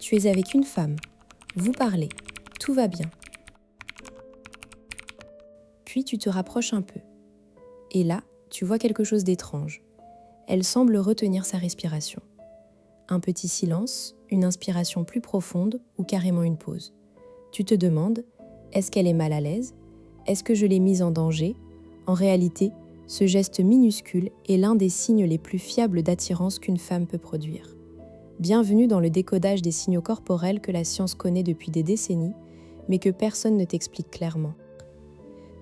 Tu es avec une femme. Vous parlez. Tout va bien. Puis tu te rapproches un peu. Et là, tu vois quelque chose d'étrange. Elle semble retenir sa respiration. Un petit silence, une inspiration plus profonde ou carrément une pause. Tu te demandes, est-ce qu'elle est mal à l'aise? Est-ce que je l'ai mise en danger? En réalité, ce geste minuscule est l'un des signes les plus fiables d'attirance qu'une femme peut produire. Bienvenue dans le décodage des signaux corporels que la science connaît depuis des décennies, mais que personne ne t'explique clairement.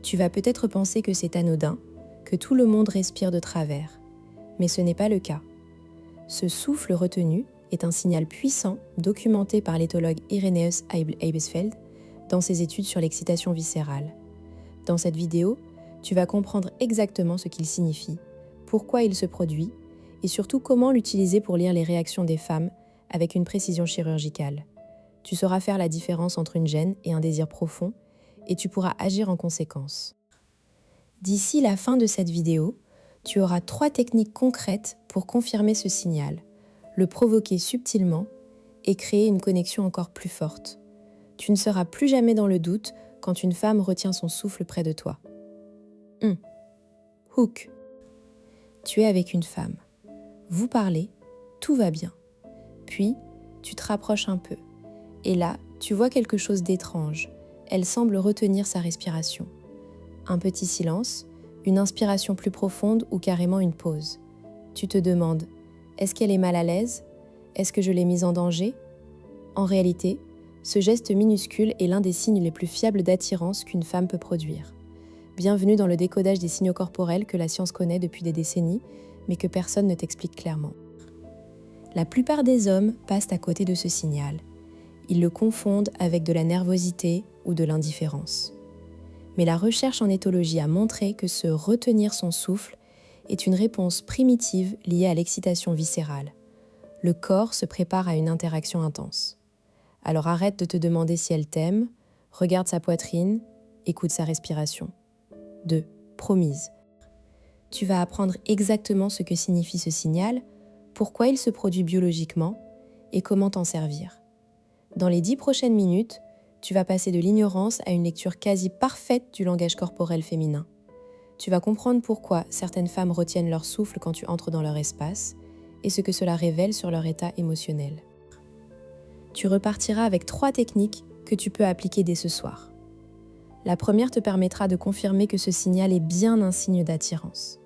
Tu vas peut-être penser que c'est anodin, que tout le monde respire de travers, mais ce n'est pas le cas. Ce souffle retenu est un signal puissant documenté par l'éthologue Irenaeus Eibesfeld dans ses études sur l'excitation viscérale. Dans cette vidéo, tu vas comprendre exactement ce qu'il signifie, pourquoi il se produit et surtout comment l'utiliser pour lire les réactions des femmes avec une précision chirurgicale. Tu sauras faire la différence entre une gêne et un désir profond et tu pourras agir en conséquence. D'ici la fin de cette vidéo, tu auras 3 techniques concrètes pour confirmer ce signal, le provoquer subtilement et créer une connexion encore plus forte. Tu ne seras plus jamais dans le doute quand une femme retient son souffle près de toi. 1. Hook. Tu es avec une femme. Vous parlez, tout va bien. Puis, tu te rapproches un peu. Et là, tu vois quelque chose d'étrange. Elle semble retenir sa respiration. Un petit silence, une inspiration plus profonde ou carrément une pause. Tu te demandes, est-ce qu'elle est mal à l'aise? Est-ce que je l'ai mise en danger? En réalité, ce geste minuscule est l'un des signes les plus fiables d'attirance qu'une femme peut produire. Bienvenue dans le décodage des signaux corporels que la science connaît depuis des décennies, mais que personne ne t'explique clairement. La plupart des hommes passent à côté de ce signal. Ils le confondent avec de la nervosité ou de l'indifférence. Mais la recherche en éthologie a montré que se retenir son souffle est une réponse primitive liée à l'excitation viscérale. Le corps se prépare à une interaction intense. Alors arrête de te demander si elle t'aime, regarde sa poitrine, écoute sa respiration. 2. Promise. Tu vas apprendre exactement ce que signifie ce signal, pourquoi il se produit biologiquement et comment t'en servir. Dans les 10 prochaines minutes, tu vas passer de l'ignorance à une lecture quasi parfaite du langage corporel féminin. Tu vas comprendre pourquoi certaines femmes retiennent leur souffle quand tu entres dans leur espace et ce que cela révèle sur leur état émotionnel. Tu repartiras avec 3 techniques que tu peux appliquer dès ce soir. La première te permettra de confirmer que ce signal est bien un signe d'attirance.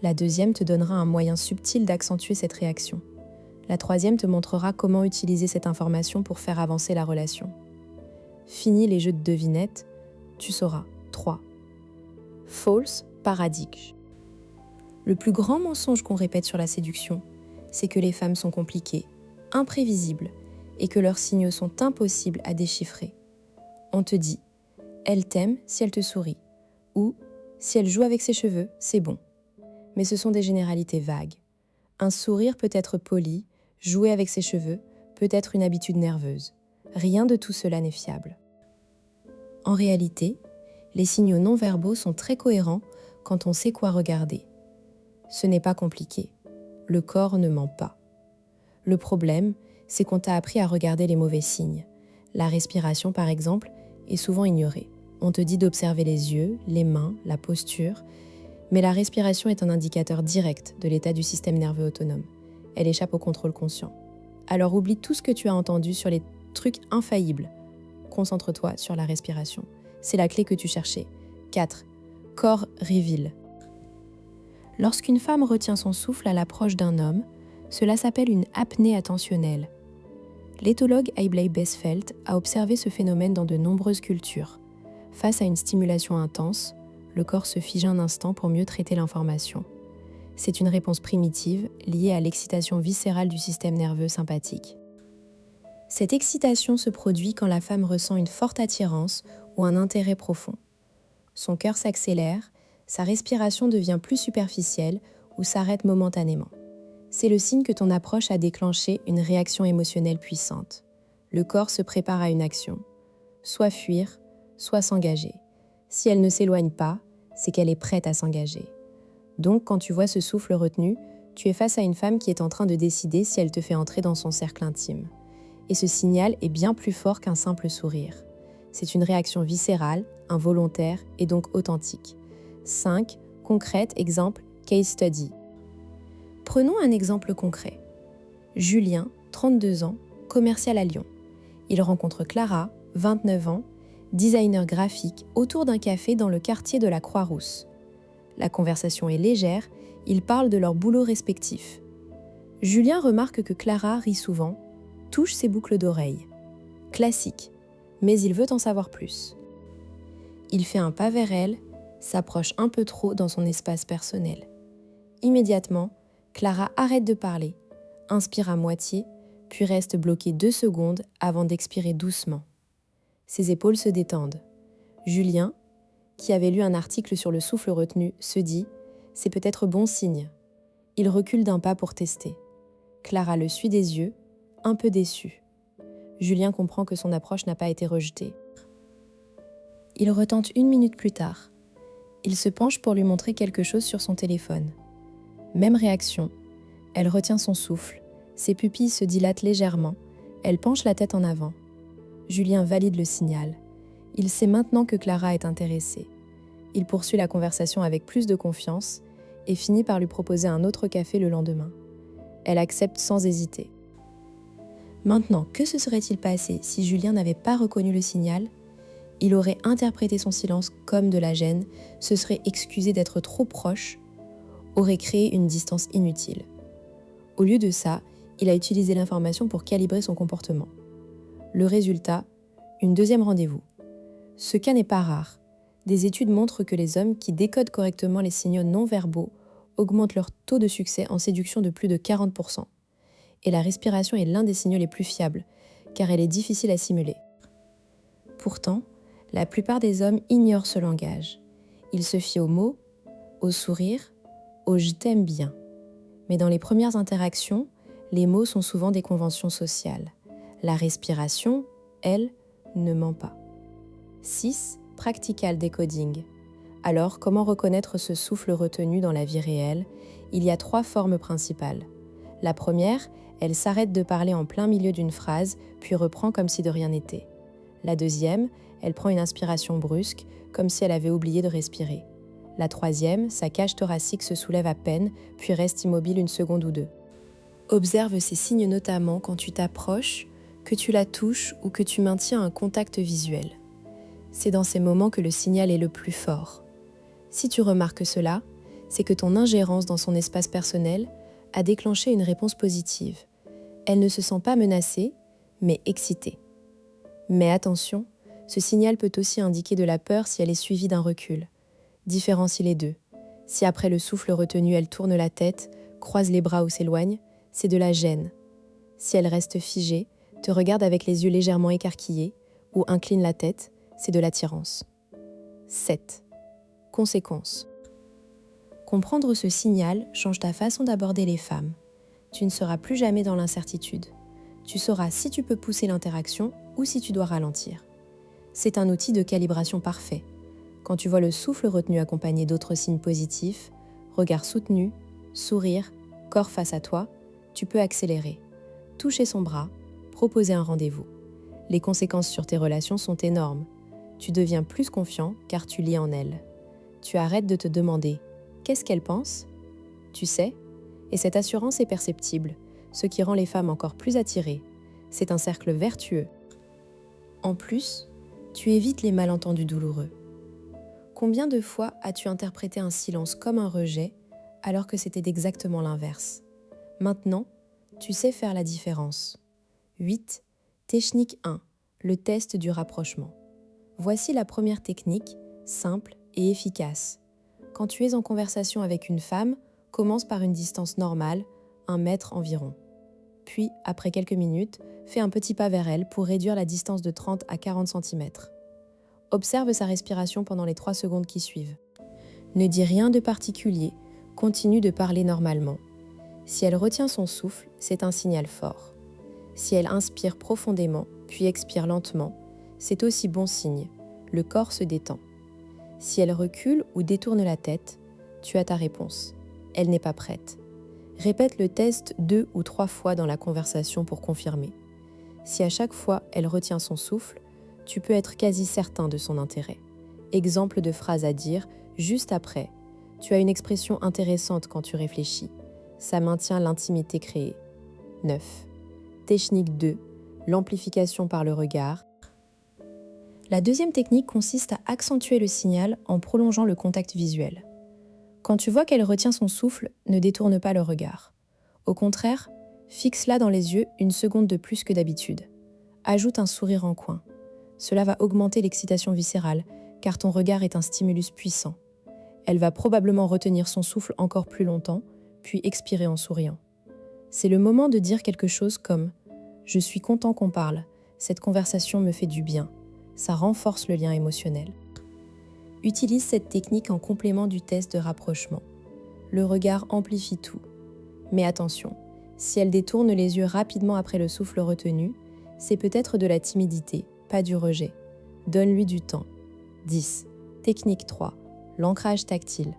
La deuxième te donnera un moyen subtil d'accentuer cette réaction. La troisième te montrera comment utiliser cette information pour faire avancer la relation. Fini les jeux de devinettes, tu sauras. 3. False paradigme. Le plus grand mensonge qu'on répète sur la séduction, c'est que les femmes sont compliquées, imprévisibles et que leurs signaux sont impossibles à déchiffrer. On te dit « elle t'aime si elle te sourit » ou « si elle joue avec ses cheveux, c'est bon ». Mais ce sont des généralités vagues. Un sourire peut être poli, jouer avec ses cheveux peut être une habitude nerveuse. Rien de tout cela n'est fiable. En réalité, les signaux non-verbaux sont très cohérents quand on sait quoi regarder. Ce n'est pas compliqué. Le corps ne ment pas. Le problème, c'est qu'on t'a appris à regarder les mauvais signes. La respiration, par exemple, est souvent ignorée. On te dit d'observer les yeux, les mains, la posture, mais la respiration est un indicateur direct de l'état du système nerveux autonome. Elle échappe au contrôle conscient. Alors oublie tout ce que tu as entendu sur les trucs infaillibles. Concentre-toi sur la respiration. C'est la clé que tu cherchais. 4. Corps reveal. Lorsqu'une femme retient son souffle à l'approche d'un homme, cela s'appelle une apnée attentionnelle. L'éthologue Eibesfeld a observé ce phénomène dans de nombreuses cultures. Face à une stimulation intense, le corps se fige un instant pour mieux traiter l'information. C'est une réponse primitive liée à l'excitation viscérale du système nerveux sympathique. Cette excitation se produit quand la femme ressent une forte attirance ou un intérêt profond. Son cœur s'accélère, sa respiration devient plus superficielle ou s'arrête momentanément. C'est le signe que ton approche a déclenché une réaction émotionnelle puissante. Le corps se prépare à une action, soit fuir, soit s'engager. Si elle ne s'éloigne pas, c'est qu'elle est prête à s'engager. Donc, quand tu vois ce souffle retenu, tu es face à une femme qui est en train de décider si elle te fait entrer dans son cercle intime. Et ce signal est bien plus fort qu'un simple sourire. C'est une réaction viscérale, involontaire et donc authentique. 5. Concrète, exemple, case study. Prenons un exemple concret. Julien, 32 ans, commercial à Lyon. Il rencontre Clara, 29 ans, designer graphique, autour d'un café dans le quartier de la Croix-Rousse. La conversation est légère, ils parlent de leurs boulots respectifs. Julien remarque que Clara rit souvent, touche ses boucles d'oreilles. Classique, mais il veut en savoir plus. Il fait un pas vers elle, s'approche un peu trop dans son espace personnel. Immédiatement, Clara arrête de parler, inspire à moitié, puis reste bloquée 2 secondes avant d'expirer doucement. Ses épaules se détendent. Julien, qui avait lu un article sur le souffle retenu, se dit « c'est peut-être bon signe ». Il recule d'un pas pour tester. Clara le suit des yeux, un peu déçue. Julien comprend que son approche n'a pas été rejetée. Il retente 1 minute plus tard. Il se penche pour lui montrer quelque chose sur son téléphone. Même réaction. Elle retient son souffle. Ses pupilles se dilatent légèrement. Elle penche la tête en avant. Julien valide le signal. Il sait maintenant que Clara est intéressée. Il poursuit la conversation avec plus de confiance et finit par lui proposer un autre café le lendemain. Elle accepte sans hésiter. Maintenant, que se serait-il passé si Julien n'avait pas reconnu le signal ? Il aurait interprété son silence comme de la gêne, se serait excusé d'être trop proche, aurait créé une distance inutile. Au lieu de ça, il a utilisé l'information pour calibrer son comportement. Le résultat, une deuxième rendez-vous. Ce cas n'est pas rare. Des études montrent que les hommes qui décodent correctement les signaux non-verbaux augmentent leur taux de succès en séduction de plus de 40%. Et la respiration est l'un des signaux les plus fiables, car elle est difficile à simuler. Pourtant, la plupart des hommes ignorent ce langage. Ils se fient aux mots, au sourire, au « je t'aime bien ». Mais dans les premières interactions, les mots sont souvent des conventions sociales. La respiration, elle, ne ment pas. 6. Practical decoding. Alors, comment reconnaître ce souffle retenu dans la vie réelle ? Il y a 3 formes principales. La première, elle s'arrête de parler en plein milieu d'une phrase, puis reprend comme si de rien n'était. La deuxième, elle prend une inspiration brusque, comme si elle avait oublié de respirer. La troisième, sa cage thoracique se soulève à peine, puis reste immobile 1 seconde ou 2. Observe ces signes notamment quand tu t'approches, que tu la touches ou que tu maintiens un contact visuel. C'est dans ces moments que le signal est le plus fort. Si tu remarques cela, c'est que ton ingérence dans son espace personnel a déclenché une réponse positive. Elle ne se sent pas menacée, mais excitée. Mais attention, ce signal peut aussi indiquer de la peur si elle est suivie d'un recul. Différencie les deux. Si après le souffle retenu, elle tourne la tête, croise les bras ou s'éloigne, c'est de la gêne. Si elle reste figée, te regarde avec les yeux légèrement écarquillés ou incline la tête, c'est de l'attirance. 7. Conséquences. Comprendre ce signal change ta façon d'aborder les femmes. Tu ne seras plus jamais dans l'incertitude. Tu sauras si tu peux pousser l'interaction ou si tu dois ralentir. C'est un outil de calibration parfait. Quand tu vois le souffle retenu accompagné d'autres signes positifs, regard soutenu, sourire, corps face à toi, tu peux accélérer, toucher son bras, proposer un rendez-vous. Les conséquences sur tes relations sont énormes. Tu deviens plus confiant car tu lis en elle. Tu arrêtes de te demander « qu'est-ce qu'elle pense ?» Tu sais, et cette assurance est perceptible, ce qui rend les femmes encore plus attirées. C'est un cercle vertueux. En plus, tu évites les malentendus douloureux. Combien de fois as-tu interprété un silence comme un rejet alors que c'était exactement l'inverse ? Maintenant, tu sais faire la différence. 8. Technique 1. Le test du rapprochement. Voici la première technique, simple et efficace. Quand tu es en conversation avec une femme, commence par une distance normale, 1 mètre environ. Puis, après quelques minutes, fais un petit pas vers elle pour réduire la distance de 30 à 40 cm. Observe sa respiration pendant les 3 secondes qui suivent. Ne dis rien de particulier, continue de parler normalement. Si elle retient son souffle, c'est un signal fort. Si elle inspire profondément, puis expire lentement, c'est aussi bon signe, le corps se détend. Si elle recule ou détourne la tête, tu as ta réponse. Elle n'est pas prête. Répète le test 2 ou 3 fois dans la conversation pour confirmer. Si à chaque fois elle retient son souffle, tu peux être quasi certain de son intérêt. Exemple de phrase à dire juste après. Tu as une expression intéressante quand tu réfléchis. Ça maintient l'intimité créée. 9. Technique 2. L'amplification par le regard. La deuxième technique consiste à accentuer le signal en prolongeant le contact visuel. Quand tu vois qu'elle retient son souffle, ne détourne pas le regard. Au contraire, fixe-la dans les yeux une seconde de plus que d'habitude. Ajoute un sourire en coin. Cela va augmenter l'excitation viscérale, car ton regard est un stimulus puissant. Elle va probablement retenir son souffle encore plus longtemps, puis expirer en souriant. C'est le moment de dire quelque chose comme « Je suis content qu'on parle, cette conversation me fait du bien ». Ça renforce le lien émotionnel. Utilise cette technique en complément du test de rapprochement. Le regard amplifie tout. Mais attention, si elle détourne les yeux rapidement après le souffle retenu, c'est peut-être de la timidité, pas du rejet. Donne-lui du temps. 10. Technique 3. L'ancrage tactile.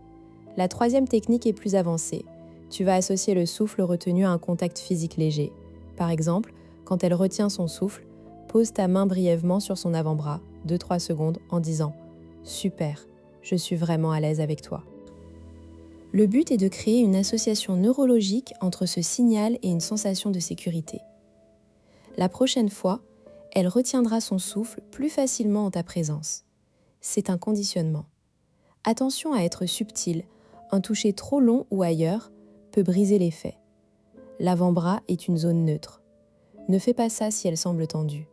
La troisième technique est plus avancée. Tu vas associer le souffle retenu à un contact physique léger. Par exemple, quand elle retient son souffle, pose ta main brièvement sur son avant-bras, 2-3 secondes, en disant « Super, je suis vraiment à l'aise avec toi ». Le but est de créer une association neurologique entre ce signal et une sensation de sécurité. La prochaine fois, elle retiendra son souffle plus facilement en ta présence. C'est un conditionnement. Attention à être subtil, un toucher trop long ou ailleurs peut briser l'effet. L'avant-bras est une zone neutre. Ne fais pas ça si elle semble tendue.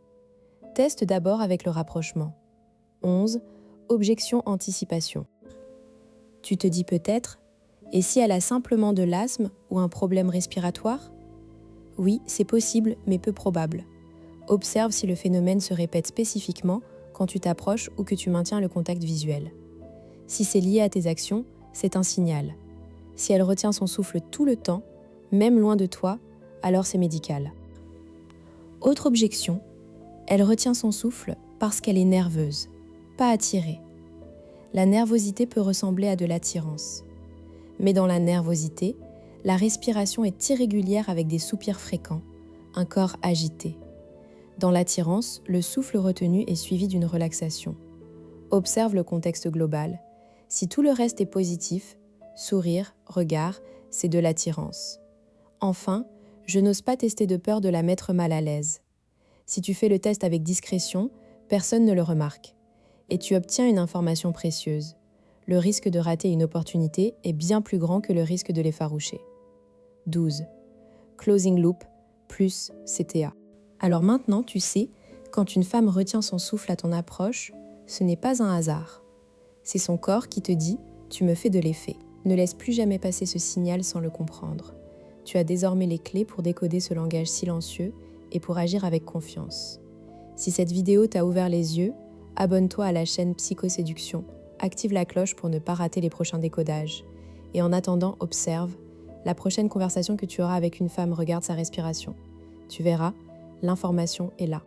Teste d'abord avec le rapprochement. 11. Objection-anticipation. Tu te dis peut-être, et si elle a simplement de l'asthme ou un problème respiratoire ? Oui, c'est possible, mais peu probable. Observe si le phénomène se répète spécifiquement quand tu t'approches ou que tu maintiens le contact visuel. Si c'est lié à tes actions, c'est un signal. Si elle retient son souffle tout le temps, même loin de toi, alors c'est médical. Autre objection, elle retient son souffle parce qu'elle est nerveuse, pas attirée. La nervosité peut ressembler à de l'attirance. Mais dans la nervosité, la respiration est irrégulière avec des soupirs fréquents, un corps agité. Dans l'attirance, le souffle retenu est suivi d'une relaxation. Observe le contexte global. Si tout le reste est positif, sourire, regard, c'est de l'attirance. Enfin, je n'ose pas tester de peur de la mettre mal à l'aise. Si tu fais le test avec discrétion, personne ne le remarque. Et tu obtiens une information précieuse. Le risque de rater une opportunité est bien plus grand que le risque de l'effaroucher. 12. Closing loop plus CTA. Alors maintenant, tu sais, quand une femme retient son souffle à ton approche, ce n'est pas un hasard. C'est son corps qui te dit « tu me fais de l'effet ». Ne laisse plus jamais passer ce signal sans le comprendre. Tu as désormais les clés pour décoder ce langage silencieux et pour agir avec confiance. Si cette vidéo t'a ouvert les yeux, abonne-toi à la chaîne Psychoséduction, active la cloche pour ne pas rater les prochains décodages. Et en attendant, observe. La prochaine conversation que tu auras avec une femme regarde sa respiration. Tu verras, l'information est là.